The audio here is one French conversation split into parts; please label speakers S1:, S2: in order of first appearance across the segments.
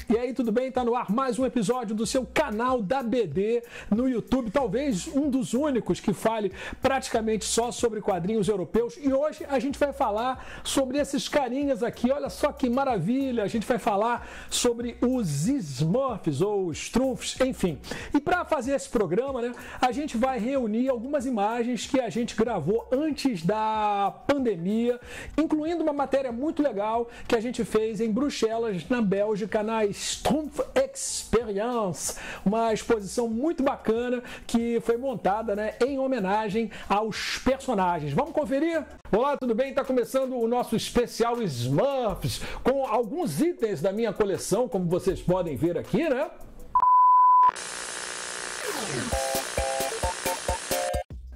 S1: E aí, tudo bem? Tá no ar mais um episódio do seu canal da BD no YouTube, talvez um dos únicos que fale praticamente só sobre quadrinhos europeus. E hoje a gente vai falar sobre esses carinhas aqui, olha só que maravilha! A gente vai falar sobre os Smurfs ou Strumfs, enfim. E para fazer esse programa, né, a gente vai reunir algumas imagens que a gente gravou antes da pandemia, incluindo uma matéria muito legal que a gente fez em Bruxelas, na Bélgica, na Strumpf Experience, uma exposição muito bacana que foi montada, né, em homenagem aos personagens. Vamos conferir? Olá, tudo bem? Está começando o nosso especial Smurfs com alguns itens da minha coleção, como vocês podem ver aqui, né?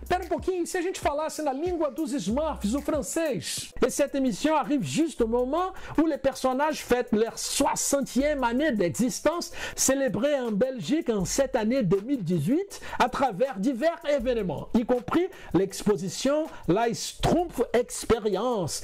S1: Espera um pouquinho, se a gente falasse na língua dos Smurfs, o francês. Et cette émission arrive juste au moment où les personnages fêtent leur 60e année d'existence, célébrée en Belgique en cette année 2018 à travers divers événements, y compris l'exposition La Strumpf Experience.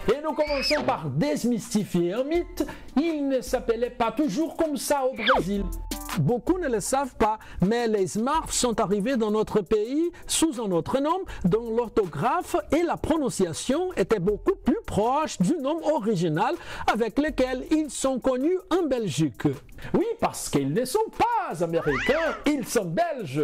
S1: Et nous commençons par démystifier un mythe. Il ne s'appelait pas toujours comme ça au Brésil. Beaucoup ne le savent pas, mais les Smurfs sont arrivés dans notre pays sous un autre nom, dont l'orthographe et la prononciation étaient beaucoup plus proches du nom original avec lequel ils sont connus en Belgique. Oui, parce qu'ils ne sont pas américains, ils sont belges.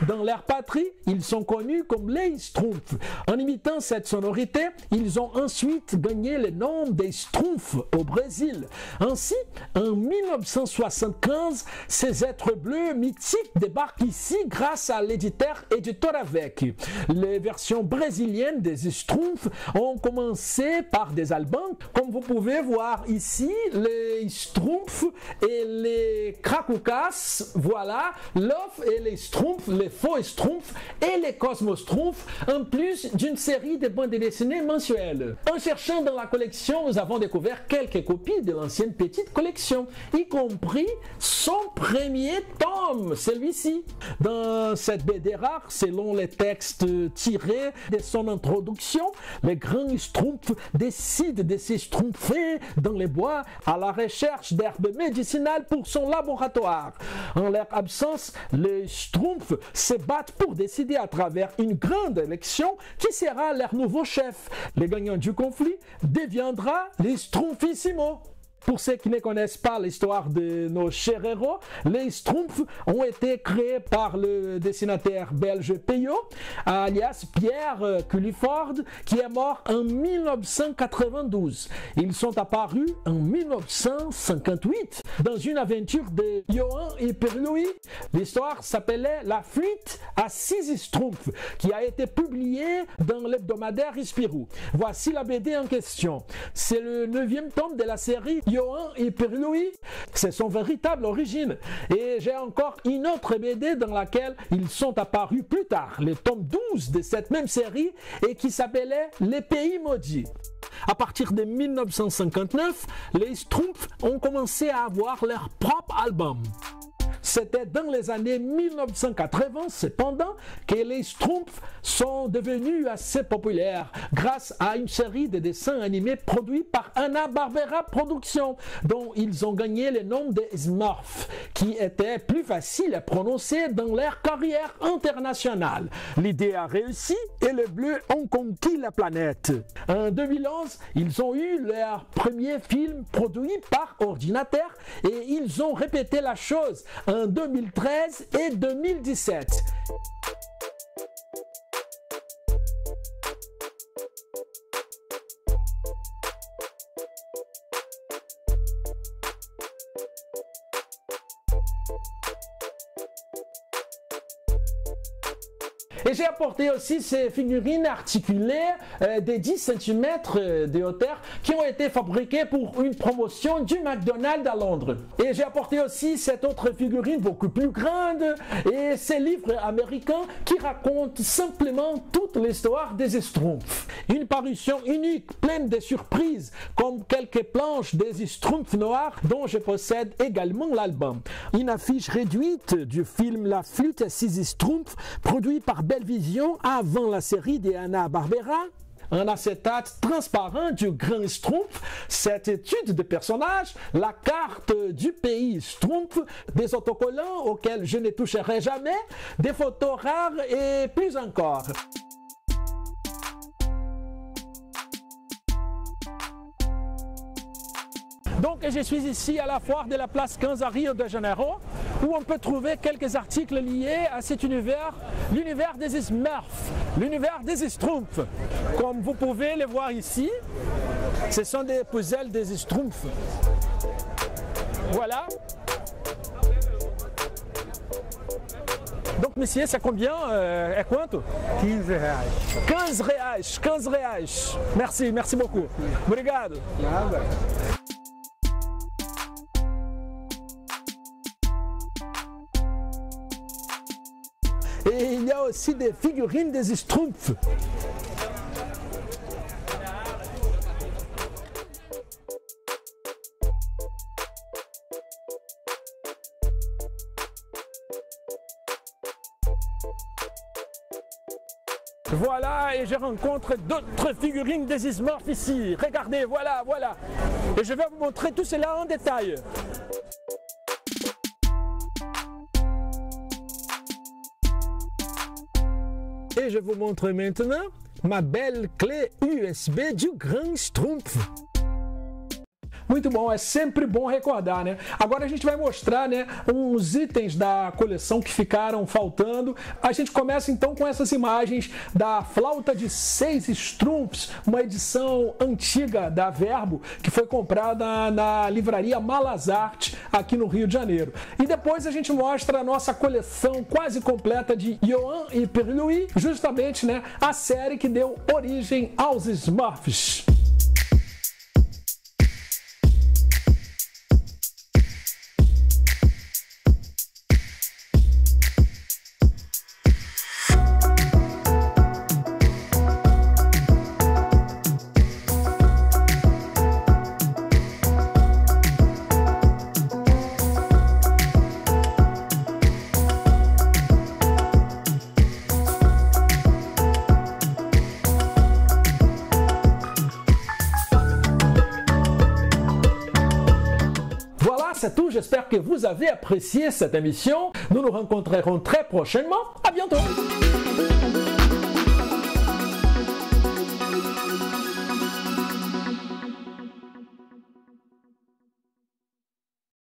S1: Dans leur patrie, ils sont connus comme les Strumpfs. En imitant cette sonorité, ils ont ensuite gagné le nom des Strumpfs au Brésil. Ainsi, en 1975, ces êtres bleus mythiques débarquent ici grâce à l'éditeur Editoravec. Les versions brésiliennes des Strumpfs ont commencé par des albums. Comme vous pouvez voir ici, les Strumpfs et les Krakoukas, voilà, l'off et les Strumpfs, les faux Strumpfs et les Cosmos Strumpfs, en plus d'une série de bandes dessinées mensuelles. En cherchant dans la collection, nous avons découvert quelques copies de l'ancienne petite collection, y compris son premier tome, celui-ci. Dans cette BD rare, selon les textes tirés de son introduction, les grands Strumpfs décident de se strumpfer dans les bois à la recherche d'herbes médicinales pour son laboratoire. En leur absence, les Strumpfs se battent pour décider à travers une grande élection qui sera leur nouveau chef. Le gagnant du conflit deviendra les Strumpfissimo. Pour ceux qui ne connaissent pas l'histoire de nos chers héros, les Strumpfs ont été créés par le dessinateur belge Peyo, alias Pierre Culliford, qui est mort en 1992. Ils sont apparus en 1958 dans une aventure de Johan et Pierre-Louis. L'histoire s'appelait La fuite à 6 Strumpfs, qui a été publiée dans l'hebdomadaire Spirou. Voici la BD en question. C'est le 9e tome de la série Yohan et Pierre-Louis. C'est son véritable origine. Et j'ai encore une autre BD dans laquelle ils sont apparus plus tard, le tome 12 de cette même série, et qui s'appelait Les Pays Maudits. À partir de 1959, les Schtroumpfs ont commencé à avoir leur propre album. C'était dans les années 1980, cependant, que les Schtroumpfs sont devenus assez populaires grâce à une série de dessins animés produits par Hanna-Barbera Productions, dont ils ont gagné le nom de Smurfs, qui était plus facile à prononcer dans leur carrière internationale. L'idée a réussi et les Bleus ont conquis la planète. En 2011, ils ont eu leur premier film produit par ordinateur et ils ont répété la chose en 2013 et 2017. Et j'ai apporté aussi ces figurines articulées de 10 cm de hauteur qui ont été fabriquées pour une promotion du McDonald's à Londres. Et j'ai apporté aussi cette autre figurine beaucoup plus grande et ces livres américains qui racontent simplement toute l'histoire des Schtroumpfs. Une parution unique, pleine de surprises, comme quelques planches des Schtroumpfs noirs dont je possède également l'album. Une affiche réduite du film La Flûte à 6 Schtroumpfs, produit par Vision avant la série de Hanna-Barbera, un acétate transparent du Grand Schtroumpf, cette étude de personnages, la carte du pays Schtroumpf, des autocollants auxquels je ne toucherai jamais, des photos rares et plus encore. Donc, je suis ici à la foire de la place 15 à Rio de Janeiro, où on peut trouver quelques articles liés à cet univers, l'univers des Smurfs, l'univers des Schtroumpfs. Comme vous pouvez le voir ici, ce sont des puzzles des Schtroumpfs. Voilà. Donc, monsieur, c'est combien? É quanto?
S2: 15 reais.
S1: 15 reais, 15 reais. Merci, merci beaucoup. Obrigado.
S2: Nada.
S1: Et il y a aussi des figurines des Schtroumpfs. Voilà, et je rencontre d'autres figurines des Smurfs ici. Regardez, voilà, voilà. Et je vais vous montrer tout cela en détail. Et je vous montre maintenant ma belle clé USB du Grand Schtroumpf. Muito bom, é sempre bom recordar, né? Agora a gente vai mostrar, né, uns itens da coleção que ficaram faltando. A gente começa então com essas imagens da flauta de 6 Schtroumpfs, uma edição antiga da Verbo, que foi comprada na livraria Malazarte, aqui no Rio de Janeiro. E depois a gente mostra a nossa coleção quase completa de Yohan e Pierre-Louis, justamente, né, a série que deu origem aos Smurfs. C'est tout, j'espère que vous avez apprécié cette émission. Nous nous rencontrerons très prochainement. À bientôt.